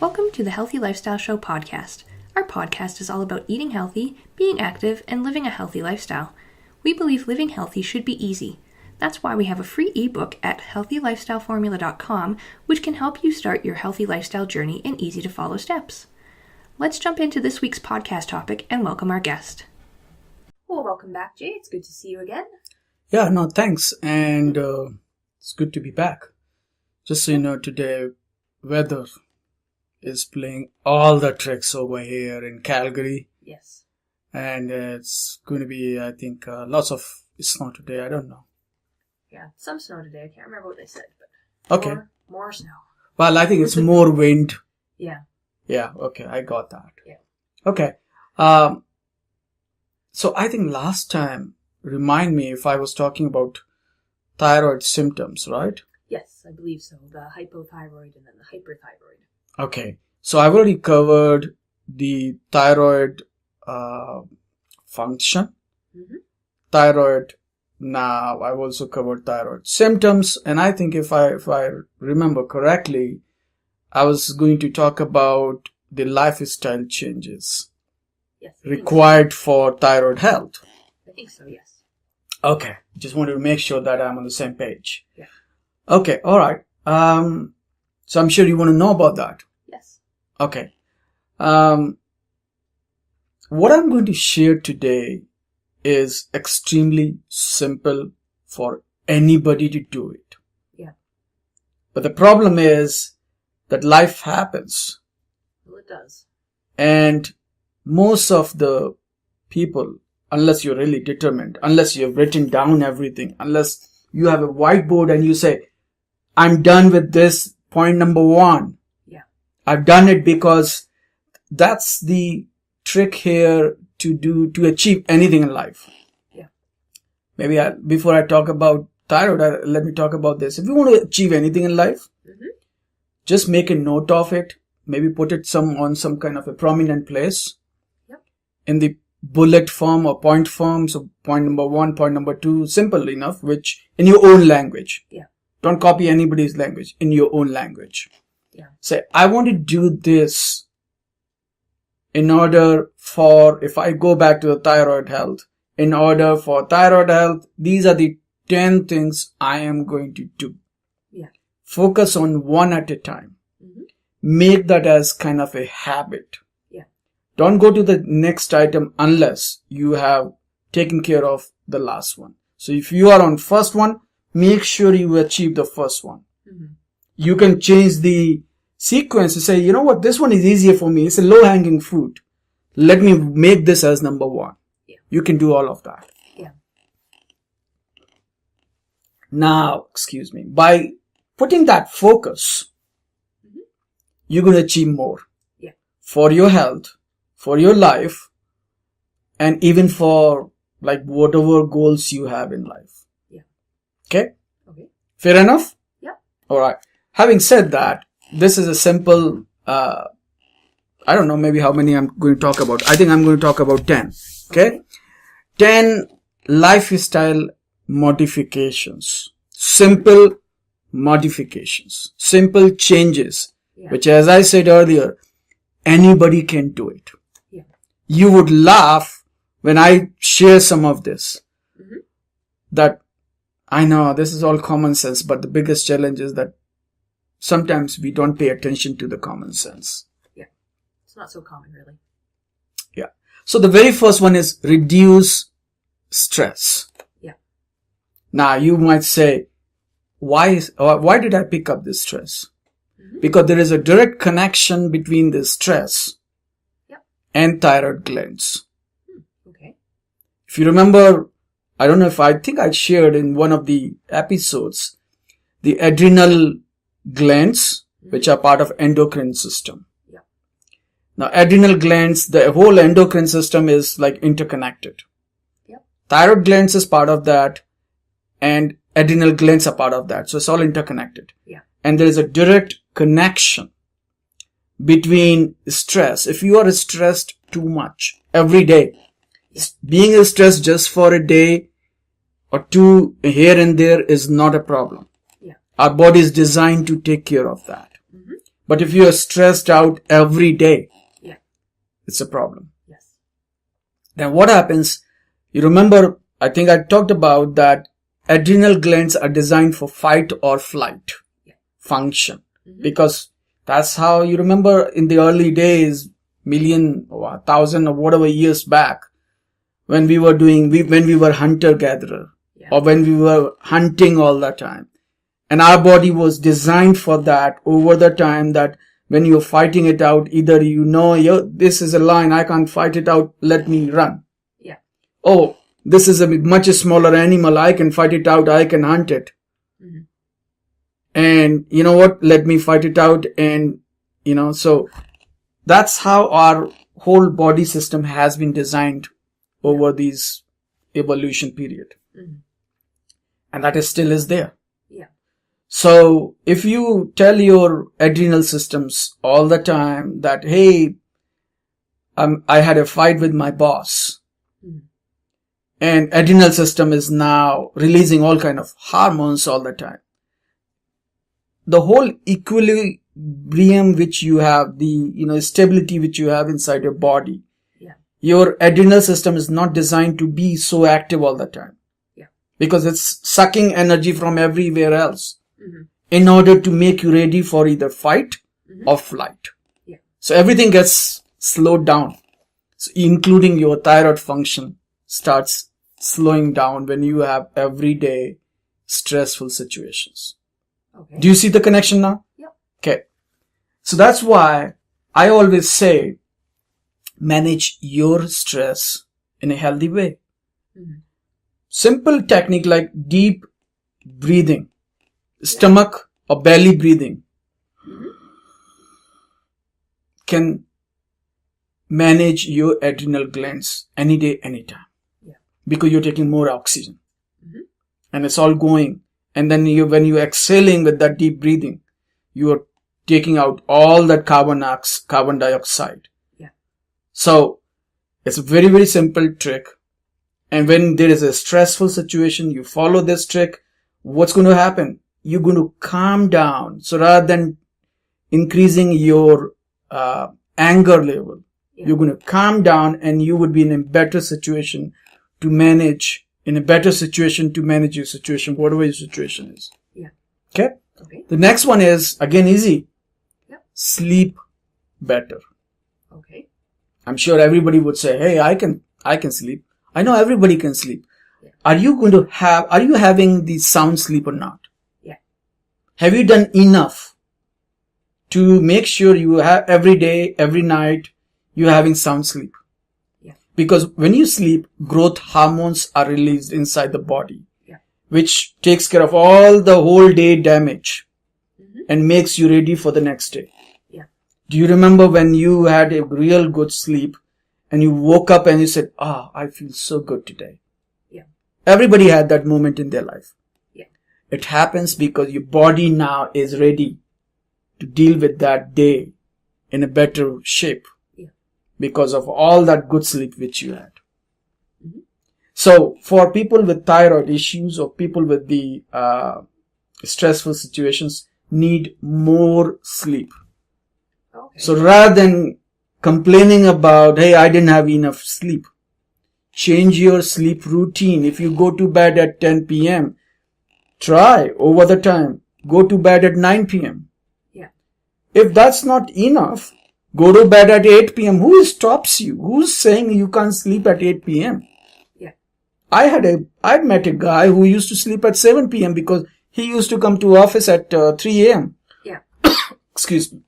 Welcome to the Healthy Lifestyle Show podcast. Our podcast is all about eating healthy, being active, and living a healthy lifestyle. We believe living healthy should be easy. That's why we have a free ebook at healthylifestyleformula.com, which can help you start your healthy lifestyle journey in easy-to-follow steps. Let's jump into this week's podcast topic and welcome our guest. Well, welcome back, Jay. It's good to see you again. Yeah, no, thanks. And it's good to be back. Just so you know, today, weather is playing all the tricks over here in Calgary. Yes. And it's going to be, I think, lots of snow today. I don't know. Yeah, some snow today. I can't remember what they said, but Okay. More snow. Well, I think it's more wind. Yeah. Yeah, okay, I got that. Yeah. Okay. So I think last time, remind me if I was talking about thyroid symptoms, right? Yes, I believe so. The hypothyroid and then the hyperthyroid. Okay. So I've already covered the thyroid function. Mm-hmm. Thyroid. Now I've also covered thyroid symptoms, and I think if I remember correctly, I was going to talk about the lifestyle changes required for thyroid health. I think so, yes. Okay. Just wanted to make sure that I'm on the same page. Yeah. Okay. All right. So I'm sure you want to know about that. Yes. Okay. What I'm going to share today is extremely simple for anybody to do it. Yeah. But the problem is that life happens. Well, it does. And most of the people, unless you're really determined, unless you've written down everything, unless you have a whiteboard and you say, I'm done with this, point number 1. Yeah. I've done it because that's the trick here to achieve anything in life. Yeah. Maybe before I talk about thyroid, let me talk about this. If you want to achieve anything in life, just make a note of it. Maybe put it on some kind of a prominent place. Yep. In the bullet form or point form. So point number 1, point number 2, simple enough, which in your own language. Yeah. Don't copy anybody's language, in your own language. Yeah. Say, I want to do this in order for, if I go back to the thyroid health, in order for thyroid health, these are the 10 things I am going to do. Yeah. Focus on one at a time. Mm-hmm. Make that as kind of a habit. Yeah. Don't go to the next item unless you have taken care of the last one. So if you are on first one, make sure you achieve the first one. Mm-hmm. You can change the sequence to say, you know what, this one is easier for me. It's a low-hanging fruit. Let me make this as number 1. Yeah. You can do all of that. Yeah. Now, by putting that focus, you're going to achieve more. Yeah. For your health, for your life, and even for like whatever goals you have in life. Yeah. Okay? Okay. Fair enough? Yeah. All right. Having said that, this is a simple, I don't know maybe how many I'm going to talk about. I think I'm going to talk about 10. Okay? 10 lifestyle modifications. Simple modifications. Simple changes. Yeah. Which, as I said earlier, anybody can do it. Yeah. You would laugh when I share some of this. Mm-hmm. That I know this is all common sense, but the biggest challenge is that sometimes we don't pay attention to the common sense. Yeah. It's not so common, really. Yeah. So the very first one is reduce stress. Yeah. Now you might say, why did I pick up this stress? Mm-hmm. Because there is a direct connection between the stress and thyroid glands. Okay. If you remember, I think I shared in one of the episodes, the adrenal glands, which are part of endocrine system. Yeah. Now, adrenal glands, the whole endocrine system is like interconnected. Yep. Thyroid glands is part of that, and adrenal glands are part of that. So it's all interconnected. Yeah. And there is a direct connection between stress. If you are stressed too much every day, being stressed just for a day or two here and there is not a problem. Yeah. Our body is designed to take care of that. Mm-hmm. But if you are stressed out every day, Yeah. it's a problem. Yes. Then what happens? You remember, I think I talked about that adrenal glands are designed for fight or flight function. Because that's how you remember in the early days, million or 1,000 or whatever years back, when we were when we were hunter-gatherer, or when we were hunting all the time. And our body was designed for that over the time, that when you're fighting it out, either this is a lion, I can't fight it out, let me run. Yeah. Oh, this is a much smaller animal, I can fight it out, I can hunt it. Mm-hmm. And you know what, let me fight it out. And so that's how our whole body system has been designed over these evolution period. Mm-hmm. And that still is there. Yeah. So if you tell your adrenal systems all the time that, hey, I had a fight with my boss, and adrenal system is now releasing all kind of hormones all the time, the whole equilibrium which you have, the stability which you have inside your body, your adrenal system is not designed to be so active all the time. Because it's sucking energy from everywhere else in order to make you ready for either fight or flight. Yeah. So everything gets slowed down, so including your thyroid function starts slowing down when you have everyday stressful situations. Okay. Do you see the connection now? Yep. Okay. So that's why I always say, manage your stress in a healthy way. Simple technique like deep breathing, stomach or belly breathing can manage your adrenal glands any day, anytime. Because you're taking more oxygen and it's all going. And then when you're exhaling with that deep breathing, you are taking out all that carbon dioxide. So it's a very, very simple trick. And when there is a stressful situation, you follow this trick, what's going to happen? You're going to calm down. So rather than increasing your anger level, you're going to calm down, and you would be in a better situation to manage your situation, whatever your situation is. Okay? The next one is, again, easy. Sleep better. I'm sure everybody would say, hey, I can sleep. I know everybody can sleep. Are you having the sound sleep or not? Have you done enough to make sure you have every day, every night, you're having sound sleep? Because when you sleep, growth hormones are released inside the body, which takes care of all the whole day damage and makes you ready for the next day. Do you remember when you had a real good sleep and you woke up and you said, I feel so good today? Everybody had that moment in their life. It happens because your body now is ready to deal with that day in a better shape because of all that good sleep which you had. So for people with thyroid issues or people with the stressful situations, need more sleep. So rather than complaining about, hey, I didn't have enough sleep, change your sleep routine. If you go to bed at 10 p.m., try over the time, go to bed at 9 p.m. If that's not enough, go to bed at 8 p.m. Who stops you? Who's saying you can't sleep at 8 p.m.? I met a guy who used to sleep at 7 p.m. because he used to come to office at 3 a.m. Excuse me.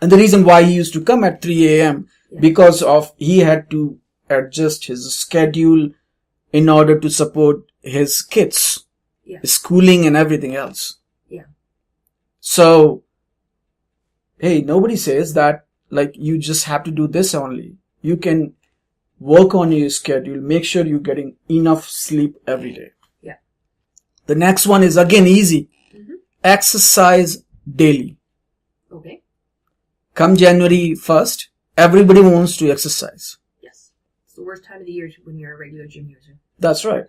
And the reason why he used to come at 3 a.m. because of he had to adjust his schedule in order to support his kids, schooling and everything else. So, hey, nobody says that like you just have to do this only. You can work on your schedule, make sure you're getting enough sleep every day. The next one is again easy. Exercise daily. Come January 1st, everybody wants to exercise. It's the worst time of the year when you're a regular gym user. That's right.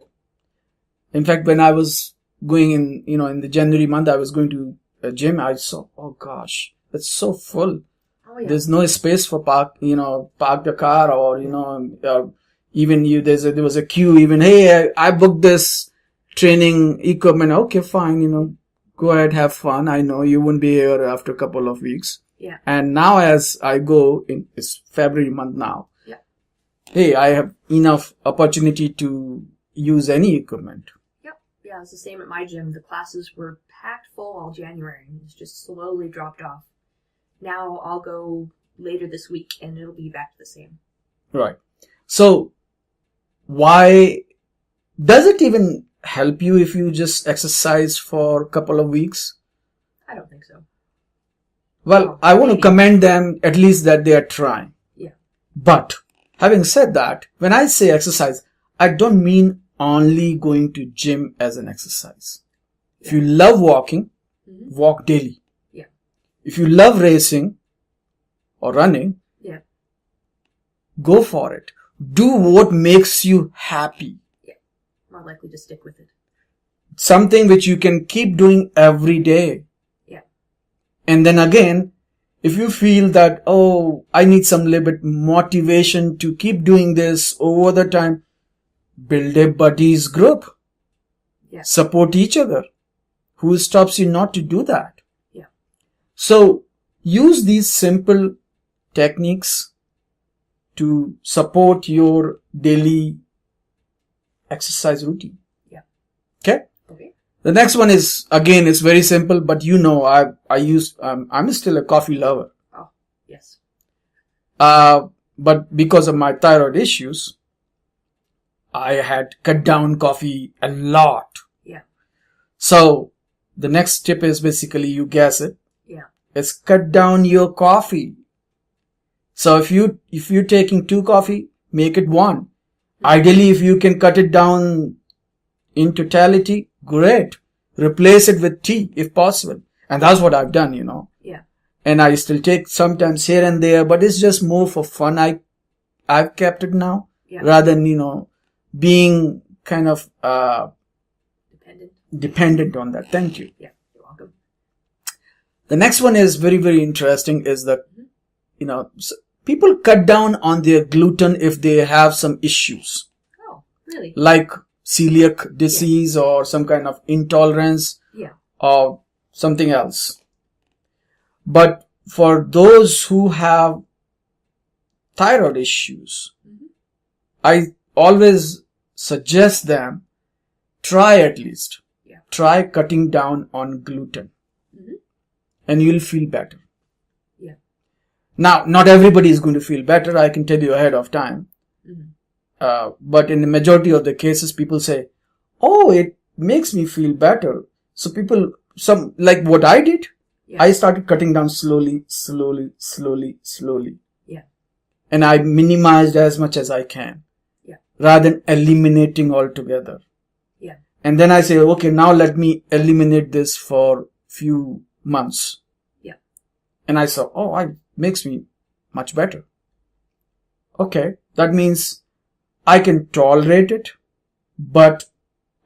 In fact, when I was going in the January month, I was going to a gym, I saw, oh gosh, It's so full. Oh, yeah. There's no space for park the car, or, even there was a queue, even, hey, I booked this training equipment. Okay, fine, go ahead, have fun. I know you won't be here after a couple of weeks. Yeah. And now as I go it's February month now. Yeah. Hey, I have enough opportunity to use any equipment. Yep. Yeah, it's the same at my gym. The classes were packed full all January, and it's just slowly dropped off. Now I'll go later this week, and it'll be back to the same. Right. So, why does it even help you if you just exercise for a couple of weeks? I don't think so. Well, I want to commend them at least that they are trying. Yeah. But having said that, when I say exercise, I don't mean only going to gym as an exercise. Yeah. If you love walking, walk daily. Yeah. If you love racing or running, yeah, go for it. Do what makes you happy. Yeah. More likely to stick with it. Something which you can keep doing every day. Yeah. And then again, if you feel that, oh, I need some little bit motivation to keep doing this over the time, build a buddies group. Yeah. Support each other. Who stops you not to do that? Yeah. So use these simple techniques to support your daily exercise routine. Yeah. Okay? Okay. The next one is, again, it's very simple, but I'm still a coffee lover. Oh, yes. But because of my thyroid issues, I had cut down coffee a lot. Yeah. So the next tip is basically, you guess it. Yeah. It's cut down your coffee. So if you're taking 2 coffee, make it 1. Mm-hmm. Ideally, if you can cut it down in totality, great. Replace it with tea if possible. And that's what I've done, Yeah. And I still take sometimes here and there, but it's just more for fun. I've kept it now. Yeah. Rather than, being kind of, dependent on that. Thank you. Yeah. You're welcome. The next one is very, very interesting, is that, people cut down on their gluten if they have some issues. Oh, really? Like celiac disease, or some kind of intolerance. Yeah. Or something else. But for those who have thyroid issues, I always suggest them, try at least. Yeah. Try cutting down on gluten. And you'll feel better. Yeah. Now, not everybody is going to feel better, I can tell you ahead of time. But in the majority of the cases, people say, oh, it makes me feel better. So like what I did, I started cutting down slowly. Yeah. And I minimized as much as I can. Yeah. Rather than eliminating altogether. Yeah. And then I say, okay, now let me eliminate this for few months. Yeah. And I saw, oh, it makes me much better. Okay. That means I can tolerate it, but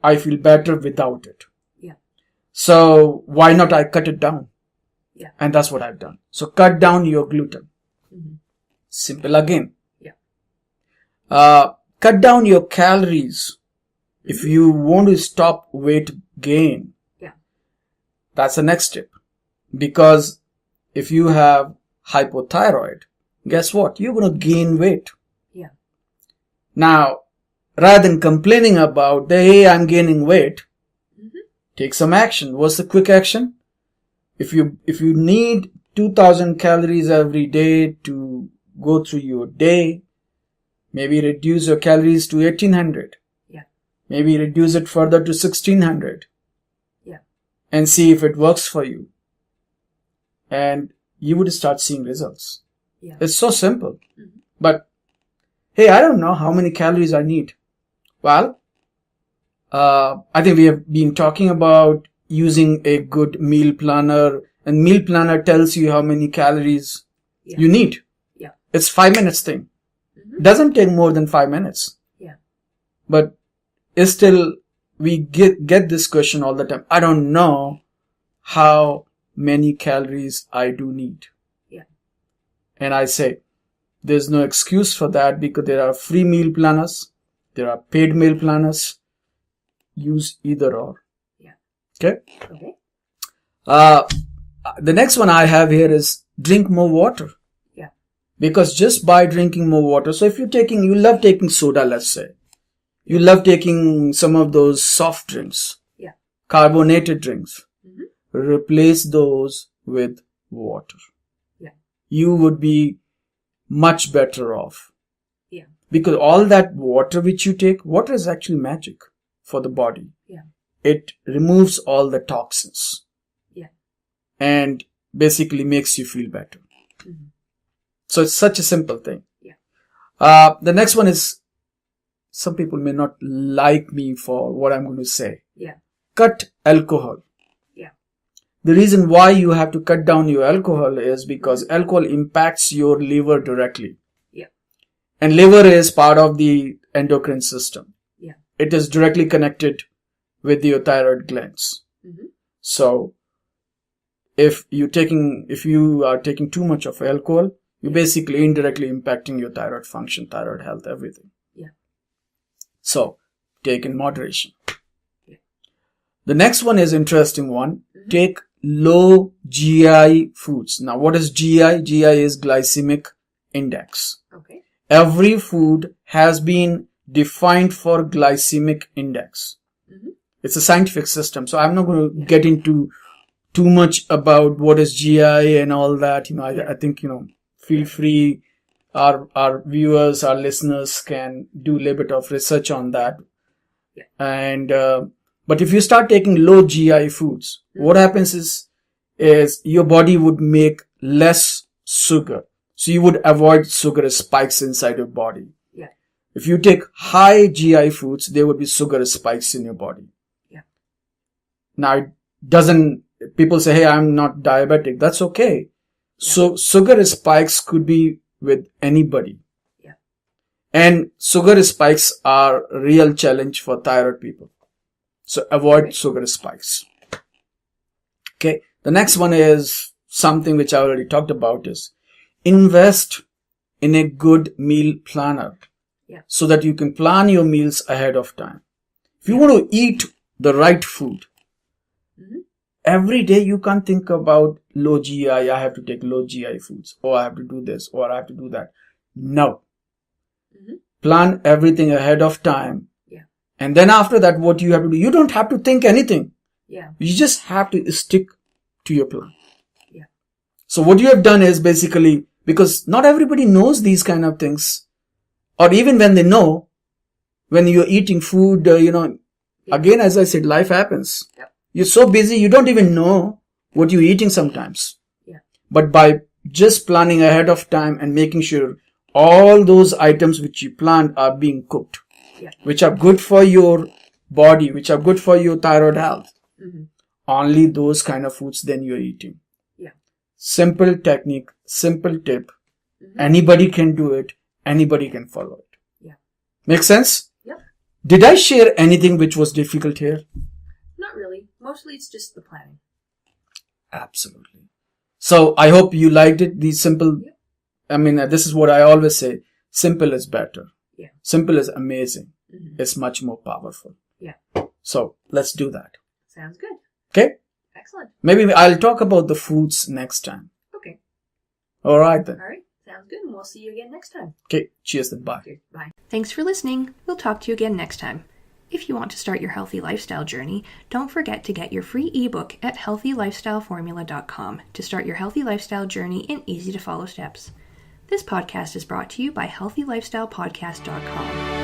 I feel better without it. Yeah. So why not I cut it down? Yeah. And that's what I've done. So cut down your gluten. Simple again. Yeah. Cut down your calories. If you want to stop weight gain. Yeah. That's the next step. Because if you have hypothyroid, guess what? You're going to gain weight. Yeah. Now, rather than complaining about, hey, I'm gaining weight, take some action. What's the quick action? If you need 2000 calories every day to go through your day, maybe reduce your calories to 1800. Yeah. Maybe reduce it further to 1600. Yeah. And see if it works for you. And you would start seeing results. Yeah. It's so simple. But, hey, I don't know how many calories I need. Well, I think we have been talking about using a good meal planner, and meal planner tells you how many calories you need. Yeah. It's 5 minutes thing. Doesn't take more than 5 minutes. Yeah. But still, we get this question all the time. I don't know how many calories I do need. Yeah. And I say, there's no excuse for that because there are free meal planners, there are paid meal planners. Use either or. Yeah. Okay? Okay. The next one I have here is drink more water. Yeah. Because just by drinking more water, so if you love taking soda, let's say, you love taking some of those soft drinks, yeah, carbonated drinks, mm-hmm. replace those with water. Yeah. You would be much better off. Yeah. Because all that water which you take, water is actually magic for the body. Yeah. It removes all the toxins. Yeah. And basically makes you feel better. Mm-hmm. So it's such a simple thing. Yeah. The next one is, some people may not like me for what I'm going to say. Yeah. Cut alcohol. Yeah. The reason why you have to cut down your alcohol is because alcohol impacts your liver directly. Yeah. And liver is part of the endocrine system. Yeah. It is directly connected with your thyroid glands. Mm-hmm. So if you are taking too much of alcohol, you're basically indirectly impacting your thyroid function, thyroid health, everything. Yeah. So take in moderation. Yeah. The next one is interesting one. Mm-hmm. Take low GI foods. Now what is GI? GI is glycemic index. Okay. Every food has been defined for glycemic index. Mm-hmm. It's a scientific system. So I'm not going to get into too much about what is GI and all that. I think, feel free. Our viewers, our listeners can do a little bit of research on that. Yeah. And, but if you start taking low GI foods, mm-hmm. what happens is your body would make less sugar. So you would avoid sugar spikes inside your body. Yeah. If you take high GI foods, there would be sugar spikes in your body. Yeah. Now, people say, hey, I'm not diabetic. That's okay. Yeah. So sugar spikes could be with anybody. Yeah. And sugar spikes are a real challenge for thyroid people. So avoid sugar spikes. Okay. The next one is something which I already talked about is invest in a good meal planner. Yeah. So that you can plan your meals ahead of time. If you want to eat the right food, mm-hmm. every day you can't think about low GI, I have to take low GI foods, or I have to do this, or I have to do that. No. Mm-hmm. Plan everything ahead of time. Yeah. And then after that, what you have to do, you don't have to think anything. Yeah. You just have to stick to your plan. Yeah. So what you have done is basically, because not everybody knows these kind of things, or even when they know, when you're eating food, again, as I said, life happens. Yep. You're so busy, you don't even know what you're eating sometimes. Yeah. But by just planning ahead of time and making sure all those items which you planned are being cooked, which are good for your body, which are good for your thyroid health, mm-hmm. only those kind of foods then you're eating. Yeah. Simple technique, simple tip. Mm-hmm. Anybody can do it. Anybody can follow it. Yeah. Make sense? Yep. Did I share anything which was difficult here? Not really. Mostly it's just the planning. Absolutely. So I hope you liked it. These simple, this is what I always say. Simple is better. Yeah. Simple is amazing. Mm-hmm. It's much more powerful. Yeah. So let's do that. Sounds good. Okay. Excellent. Maybe I'll talk about the foods next time. Okay. All right then. All right. Sounds good. And we'll see you again next time. Okay. Cheers then. Bye. Okay, bye. Thanks for listening. We'll talk to you again next time. If you want to start your healthy lifestyle journey, don't forget to get your free ebook at healthylifestyleformula.com to start your healthy lifestyle journey in easy to follow steps. This podcast is brought to you by healthylifestylepodcast.com.